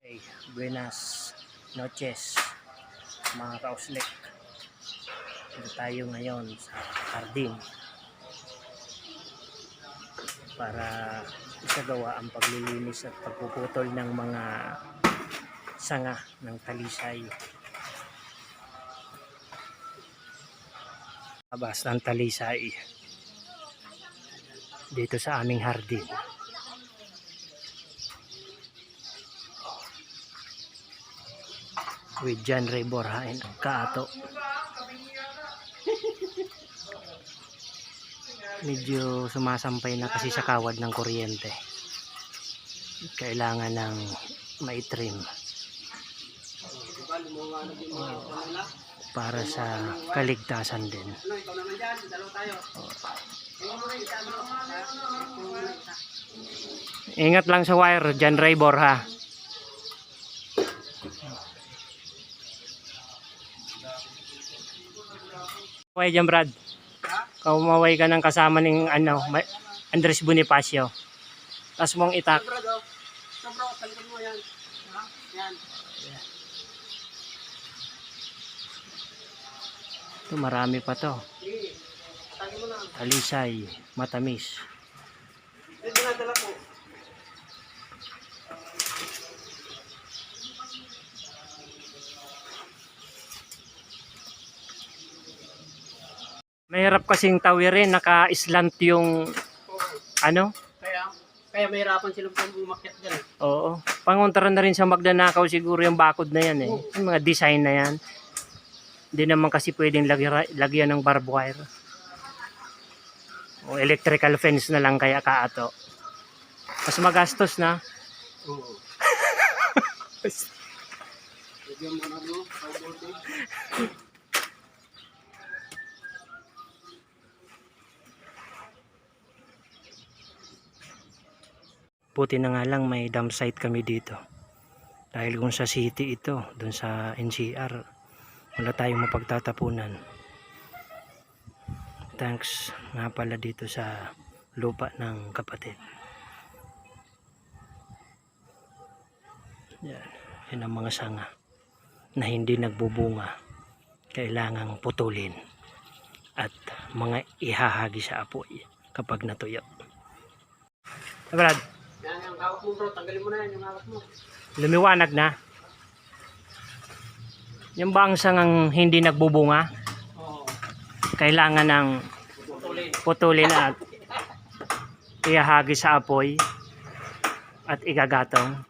Okay, buenas noches mga kauslik. Dito tayo ngayon sa hardin para isagawa ang paglilinis at pagpuputol ng mga sanga ng talisay. Labas ng talisay dito sa aming hardin. With John Ray Borhain ang kaato. Medyo sumasampay na kasi sa kawad ng kuryente. Kailangan ng maitrim para sa kaligtasan din. Ingat lang sa wire, John Ray Borha. Maway dyan, Brad. Kumaway ka ng kasama ng Andres Bonifacio. Tapos mong itak. Ito, marami pa to. Talisay, matamis. Mahirap kasing tawirin, naka-slant yung Kaya mahirapan silang umakyat dyan. Oo. Pangontra na rin sa Magdanakaw siguro yung bakod na yan eh. Yung mga design na yan. Hindi naman kasi pwedeng lagyan ng barbed wire. O electrical fence na lang kaya kaato. Mas magastos na. Oo. Lagyan mo na no? Buti na nga lang may dump site kami dito. Dahil kung sa city ito, dun sa NCR, wala tayong mapagtatapunan. Thanks nga pala dito sa lupa ng kapatid. Yan ang mga sanga na hindi nagbubunga. Kailangang putulin at mga ihahagi sa apoy kapag natuyo. Brad, Yan yung hawak mo bro, tanggalin mo na yan yung hawak mo. lumiwanag na. Yung bang sangang hindi nagbubunga, Oo. kailangan ng putulin at ihahagi sa apoy at igagatong.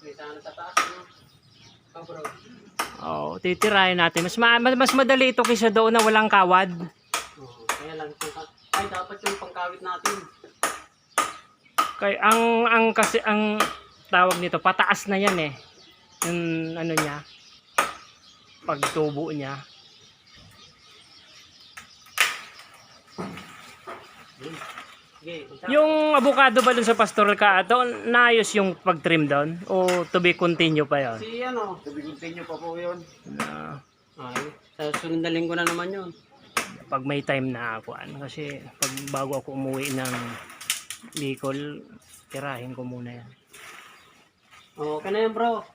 May sana sa taas no? Oh bro. Oh, titirahin natin. Mas madali ito kaysa doon na walang kawad. Oo. Kaya lang ay dapat yung pangkawit natin. Kay ang tawag nito, pataas na yan eh. Yung ano niya, pagtubo niya. Okay, Yung avocado ba dun sa pastoral ka, doon naayos yung pag-trim doon? O to be continue pa yun? si ano, continue pa po yun. Ay, Sa sunod na linggo na naman yun. pag may time na ako, kasi pag bago ako umuwi ng Bicol, tirahin ko muna yan. Okay na yan bro.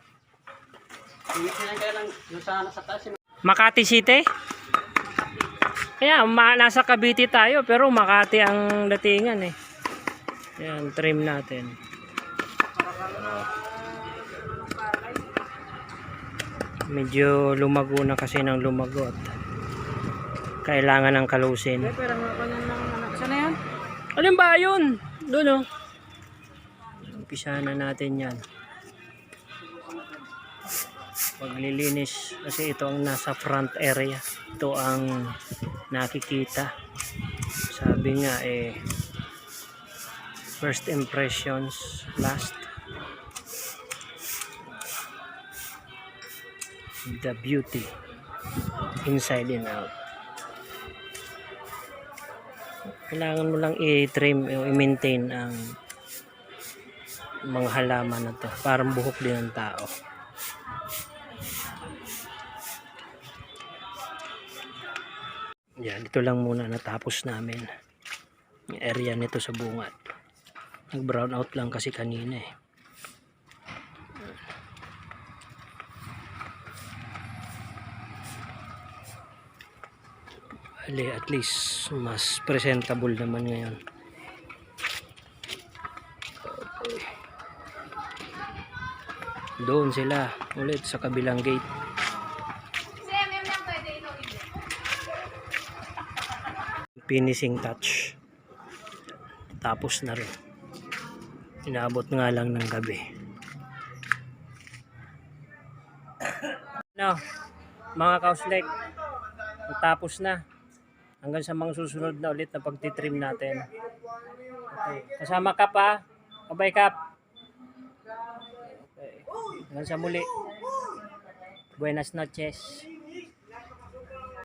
Hindi na kaya lang yung sana sa taas. Makati City? Kaya nasa Cavite tayo pero Makati ang datingan eh. Yan, trim natin. Medyo lumago na kasi ng lumagot. Kailangan ng kalusin. Pero mga ng anak. Saan na yan? Alin ba yun? Doon oh. Umpisa na natin yan. Paglilinis kasi ito ang nasa front area. Ito ang nakikita. Sabi nga first impressions last. The beauty inside and out. Kailangan mo lang i-trim o i-maintain ang mga halaman na to. Parang buhok din ng tao. Yan, ito lang muna natapos namin. Yung area nito sa bungad. Nag brown out lang kasi kanina eh. Ali, at least mas presentable naman ngayon. Doon sila ulit sa kabilang gate. Finishing touch. Tapos na rin. Inabot nga lang ng gabi. No, mga kauslek, tapos na. Hanggang sa mga susunod na ulit na pagtitrim natin. Okay. Kasama ka pa. Bye Kap. Okay. Hanggang sa muli. Buenas noches.